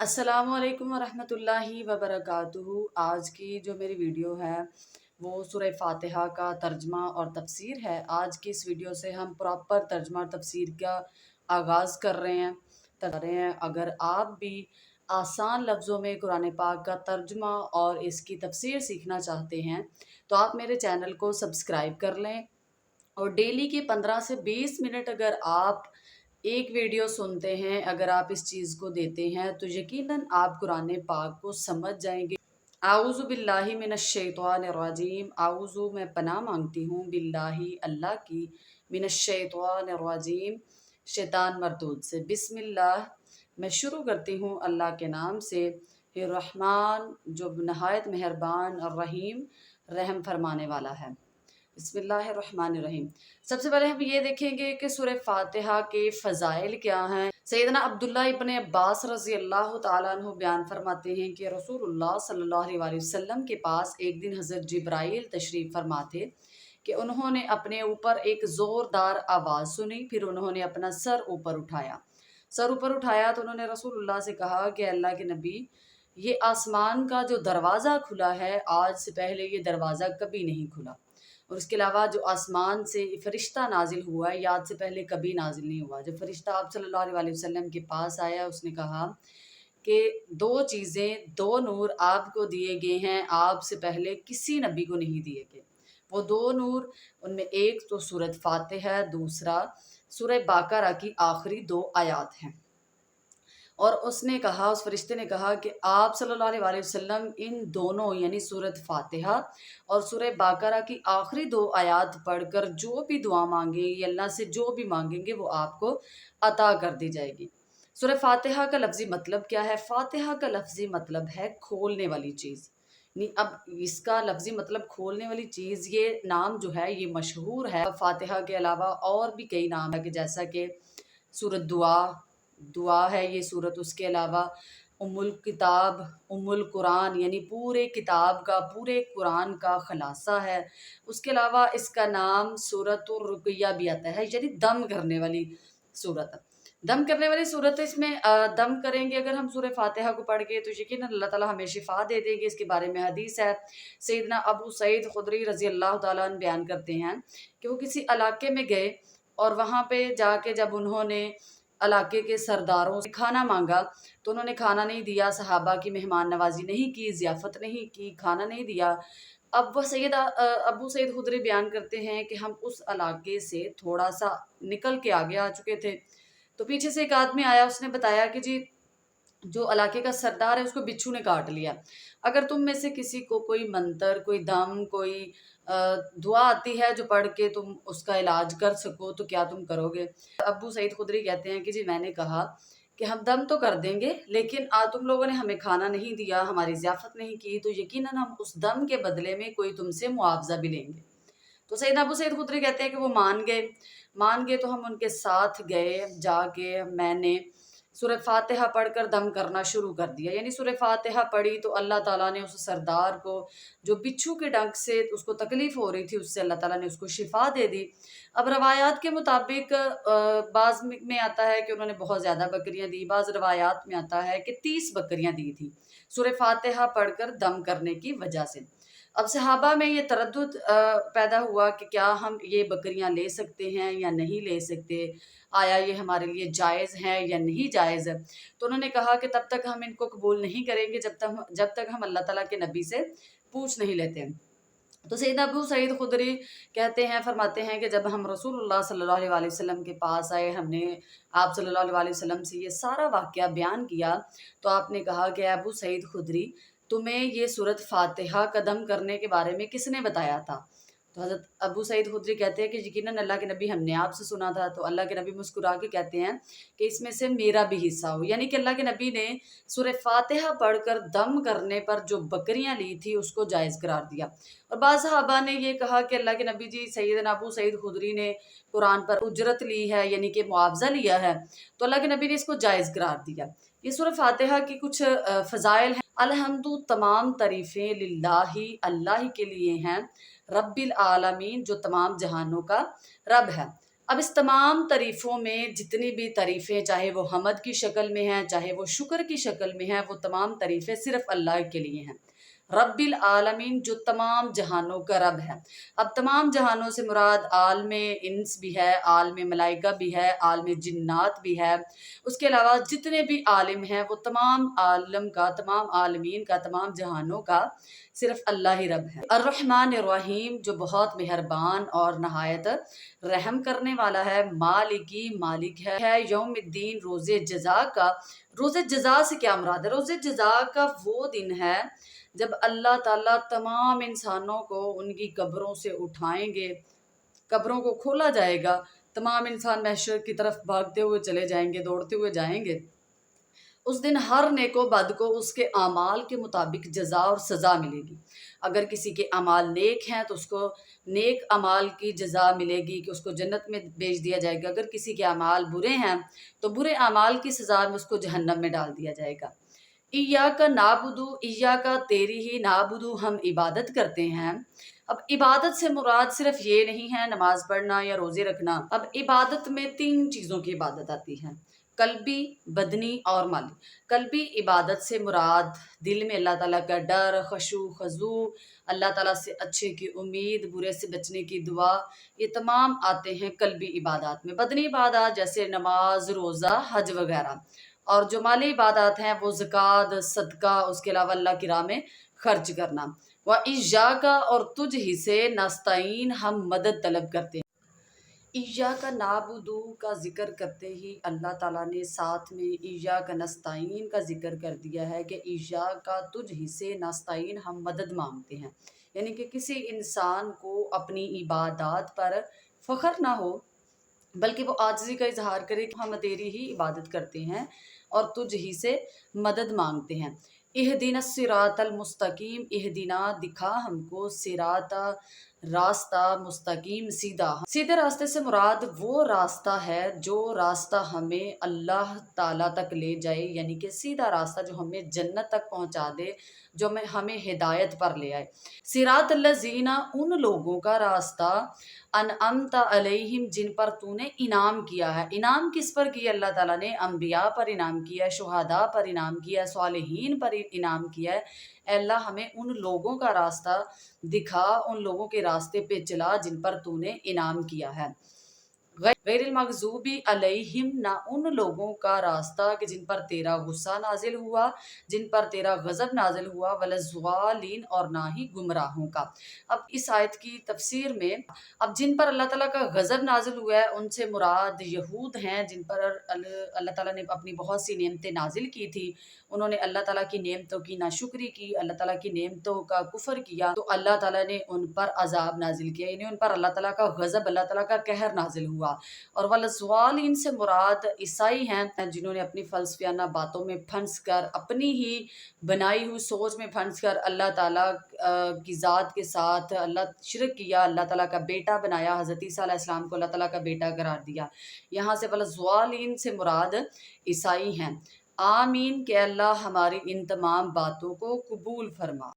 अस्सलामु अलैकुम वरहमतुल्लाहि वबरकातुहू। आज की जो मेरी वीडियो है वो सूरह फातिहा का तर्जमा और तफसीर है। आज की इस वीडियो से हम प्रॉपर तर्जमा और तफसीर का आगाज़ कर रहे हैं। अगर आप भी आसान लफ्ज़ों में कुरान पाक का तर्जमा और इसकी तफसीर सीखना चाहते हैं तो आप मेरे चैनल को सब्सक्राइब कर लें और डेली के 15 से 20 मिनट अगर आप एक वीडियो सुनते हैं, अगर आप इस चीज़ को देते हैं तो यकीनन आप कुरान पाक को समझ जाएंगे। आऊज़ु बिल्लाहि मिनश्शैतानिर्रजीम। आऊज़ु मैं पनाह मांगती हूँ बिल्लाहि अल्लाह की, मिनश्शैतानिर्रजीम शैतान मरदूद से। बिस्मिल्लाह मैं शुरू करती हूँ अल्लाह के नाम से। फिर रहमान जो नहायत मेहरबान और रहीम रहम फरमाने वाला है। बिस्मिल्लाहिर्रहमानिर्रहीम। सबसे पहले हम ये देखेंगे कि सूरह फातिहा के फ़ज़ाइल क्या हैं। सैयदना अब्दुल्ला इब्न अब्बास रज़ी अल्लाह तआला अन्हु बयान फरमाते हैं कि रसूलुल्लाह सल्लल्लाहु अलैहि वसल्लम के पास एक दिन हज़रत जिब्राइल तशरीफ़ फरमा थे कि उन्होंने अपने ऊपर एक ज़ोरदार आवाज़ सुनी। फिर उन्होंने अपना सर ऊपर उठाया तो उन्होंने रसूलुल्लाह से कहा कि अल्लाह के नबी, ये आसमान का जो दरवाज़ा खुला है, आज से पहले ये दरवाज़ा कभी नहीं खुला। और उसके अलावा जो आसमान से फ़रिश्ता नाजिल हुआ है, याद से पहले कभी नाजिल नहीं हुआ। जब फ़रिश्ता आप सल्लल्लाहु अलैहि वसल्लम के पास आया, उसने कहा कि दो चीज़ें, दो नूर आपको दिए गए हैं, आपसे पहले किसी नबी को नहीं दिए गए। वो दो नूर, उनमें एक तो सूरत फातिहा है, दूसरा सूरह बाकरा की आखिरी 2 आयात हैं। और उसने कहा, उस फरिश्ते ने कहा कि आप सल्लल्लाहु अलैहि वसल्लम इन दोनों यानी सूरत फातिहा और सूरह बाकरा की आखिरी 2 आयात पढ़कर जो भी दुआ मांगेंगे, अल्लाह से जो भी मांगेंगे वो आपको अता कर दी जाएगी। सूरह फातिहा का लफ्ज़ी मतलब क्या है? फातिहा का लफ्ज़ी मतलब है खोलने वाली चीज़। नहीं, अब इसका लफ्ज़ी मतलब खोलने वाली चीज़, ये नाम जो है ये मशहूर है। फातिहा के अलावा और भी कई नाम है कि जैसा कि सूरत दुआ दुआ है ये सूरत। उसके अलावा उम्मुल किताब, उम्मुल कुरान यानी पूरे किताब का, पूरे कुरान का ख़ुलासा है। उसके अलावा इसका नाम सूरतुर रुक़िया भी आता है, यानी दम करने वाली सूरत। दम करने वाली सूरत, इसमें दम करेंगे अगर हम सूरह फातिहा को पढ़ के तो यकीनन अल्लाह ताला हमें शिफा दे देंगे। इसके बारे में हदीस है। सैयदना अबू सईद खुदरी रज़ी अल्लाह ताला अन्हु बयान करते हैं कि वो किसी इलाके में गए और वहाँ पे जाके जब उन्होंने इलाके के सरदारों से खाना मांगा तो उन्होंने खाना नहीं दिया, सहाबा की मेहमान नवाजी नहीं की, ज़ियाफ़त नहीं की, खाना नहीं दिया। अब वह अबू सईद खुदरी बयान करते हैं कि हम उस इलाके से थोड़ा सा निकल के आगे आ चुके थे, तो पीछे से एक आदमी आया, उसने बताया कि जी जो इलाके का सरदार है उसको बिच्छू ने काट लिया। अगर तुम में से किसी को कोई मंतर, कोई दम, कोई दुआ आती है जो पढ़ के तुम उसका इलाज कर सको तो क्या तुम करोगे? अब्बू सईद खुदरी कहते हैं कि जी मैंने कहा कि हम दम तो कर देंगे, लेकिन तुम लोगों ने हमें खाना नहीं दिया, हमारी ज़ियाफ़त नहीं की, तो यकीनन हम उस दम के बदले में कोई तुमसे मुआवज़ा भी लेंगे। तो सैयदना अबू सईद खुदरी कहते हैं कि वो मान गए तो हम उनके साथ गए। जाके मैंने सूरह फातिहा पढ़कर दम करना शुरू कर दिया। यानी सूरह फातिहा पढ़ी तो अल्लाह ताला ने उस सरदार को, जो बिच्छू के डंक से उसको तकलीफ़ हो रही थी, उससे अल्लाह ताला ने उसको शिफा दे दी। अब रवायात के मुताबिक बाज़ में आता है कि उन्होंने बहुत ज़्यादा बकरियाँ दी, बाज़ रवायात में आता है कि 30 बकरियाँ दी थी सूरह फातिहा पढ़कर दम करने की वजह से। अब सहाबा में ये तरद्दुद पैदा हुआ कि क्या हम ये बकरियां ले सकते हैं या नहीं ले सकते, आया ये हमारे लिए जायज़ है या नहीं जायज़ है। तो उन्होंने कहा कि तब तक हम इनको कबूल नहीं करेंगे जब तक हम अल्लाह ताला के नबी से पूछ नहीं लेते हैं। तो सैयदना अबू सईद खुदरी कहते हैं, फरमाते हैं कि जब हम रसूलुल्लाह सल्लल्लाहु अलैहि वसल्लम के पास आए, हमने आप सल्लल्लाहु अलैहि वसल्लम से ये सारा वाक़या बयान किया, तो आपने कहा कि अबू सईद खुदरी, तुम्हें ये सूरत फातिहा कदम करने के बारे में किसने बताया था? तो हज़रत अबू सईद खुदरी कहते हैं कि यकीनन अल्लाह के नबी, हमने आपसे सुना था। तो अल्लाह के नबी मुस्कुरा के कहते हैं कि इसमें से मेरा भी हिस्सा हो। यानी कि अल्लाह के नबी ने सूरह फातिहा पढ़कर दम करने पर जो बकरियां ली थी उसको जायज़ करार दिया। और बाज़ सहाबा ने ये कहा कि अल्लाह के नबी जी, सैयदना अबू सईद खुदरी ने कुरान पर उजरत ली है, यानी कि मुआवजा लिया है, तो अल्लाह के नबी ने इसको जायज़ करार दिया। ये सूरह फातिहा की कुछ फ़ज़ाइल हैं। अलहम्दु, तमाम तारीफ़ें लिल्लाही, अल्लाह ही के लिए हैं, रब्बिल आलमीन, जो तमाम जहानों का रब है। اب اس تمام تعریفوں میں جتنی بھی تعریفیں چاہے وہ حمد کی شکل میں ہیں چاہے وہ شکر کی شکل میں ہیں، وہ تمام تعریفیں صرف اللہ کے لیے ہیں، رب العالمین جو تمام جہانوں کا رب ہے۔ اب تمام جہانوں سے مراد عالم انس بھی ہے، عالم ملائکہ بھی ہے، عالم جنات بھی ہے، اس کے علاوہ جتنے بھی عالم ہیں وہ تمام عالم کا، تمام عالمین کا، تمام جہانوں کا صرف اللہ ہی رب ہے۔ الرحمن الرحیم جو بہت مہربان اور نہایت رحم کرنے والا ہے، مالکی مالک ہے، یوم الدین روز جزا کا۔ روز جزا سے کیا مراد ہے؟ روز جزا کا وہ دن ہے جب اللہ تعالیٰ تمام انسانوں کو ان کی قبروں سے اٹھائیں گے، قبروں کو کھولا جائے گا، تمام انسان محشر کی طرف بھاگتے ہوئے چلے جائیں گے، دوڑتے ہوئے جائیں گے۔ اس دن ہر نیک و بد کو اس کے اعمال کے مطابق جزا اور سزا ملے گی۔ اگر کسی کے اعمال نیک ہیں تو اس کو نیک اعمال کی جزا ملے گی کہ اس کو جنت میں بھیج دیا جائے گا، اگر کسی کے اعمال برے ہیں تو برے اعمال کی سزا میں اس کو جہنم میں ڈال دیا جائے گا۔ ایاک نعبدو، ایاک تیری ہی، نعبدو ہم عبادت کرتے ہیں۔ اب عبادت سے مراد صرف یہ نہیں ہے نماز پڑھنا یا روزے رکھنا، اب عبادت میں 3 چیزوں کی عبادت آتی ہے، قلبی، بدنی اور مالی۔ قلبی عبادت سے مراد دل میں اللہ تعالیٰ کا ڈر، خشوع خضوع، اللہ تعالیٰ سے اچھے کی امید، برے سے بچنے کی دعا، یہ تمام آتے ہیں قلبی عبادات میں۔ بدنی عبادات جیسے نماز، روزہ، حج وغیرہ، اور جو مالی عبادات ہیں وہ زکوٰۃ، صدقہ، اس کے علاوہ اللہ کی راہ میں خرچ کرنا۔ وَإِيَّاكَ اور تجھ ہی سے نستعین ہم مدد طلب کرتے ہیں۔ ایاک نعبدو کا ذکر کرتے ہی اللہ تعالیٰ نے ساتھ میں ایاک نستعین کا ذکر کر دیا ہے کہ ایاک تجھ ہی سے نستعین ہم مدد مانگتے ہیں، یعنی کہ کسی انسان کو اپنی عبادات پر فخر نہ ہو بلکہ وہ عاجزی کا اظہار کرے کہ ہم تیری ہی عبادت کرتے ہیں اور تجھ ہی سے مدد مانگتے ہیں۔ اہدنا الصراط المستقیم، اہدنا دکھا ہم کو، صراط راستہ، مستقیم سیدھا۔ سیدھے راستے سے مراد وہ راستہ ہے جو راستہ ہمیں اللہ تعالیٰ تک لے جائے، یعنی کہ سیدھا راستہ جو ہمیں جنت تک پہنچا دے، جو ہمیں ہدایت پر لے آئے۔ صراط الذین ان لوگوں کا راستہ، انعمت علیہم جن پر تو نے انعام کیا ہے۔ انعام کس پر کیا اللہ تعالیٰ نے؟ انبیاء پر انعام کیا ہے، شہداء پر انعام کیا ہے، صالحین پر انعام کیا ہے۔ اے اللہ ہمیں ان لوگوں کا راستہ دکھا، ان لوگوں کے راستے پہ چلا جن پر تو نے انعام کیا ہے۔ غیر المغضوب علیہم، نہ ان لوگوں کا راستہ کہ جن پر تیرا غصہ نازل ہوا، جن پر تیرا غضب نازل ہوا، ولا الضالین اور نہ ہی گمراہوں کا۔ اب اس آیت کی تفسیر میں اب جن پر اللہ تعالیٰ کا غضب نازل ہوا ہے ان سے مراد یہود ہیں، جن پر اللہ تعالیٰ نے اپنی بہت سی نعمتیں نازل کی تھی، انہوں نے اللہ تعالیٰ کی نعمتوں کی ناشکری کی، اللہ تعالیٰ کی نعمتوں کا کفر کیا، تو اللہ تعالیٰ نے ان پر عذاب نازل کیا، یعنی ان پر اللہ تعالیٰ کا غضب، اللہ تعالیٰ کا قہر نازل ہوا۔ اور والضالین سے مراد عیسائی ہیں، جنہوں نے اپنی فلسفیانہ باتوں میں پھنس کر، اپنی ہی بنائی ہوئی سوچ میں پھنس کر اللہ تعالیٰ کی ذات کے ساتھ اللہ شرک کیا، اللہ تعالیٰ کا بیٹا بنایا، حضرت عیسیٰ علیہ السلام کو اللہ تعالیٰ کا بیٹا قرار دیا۔ یہاں سے والضالین سے مراد عیسائی ہیں۔ آمین کہ اللہ ہماری ان تمام باتوں کو قبول فرما۔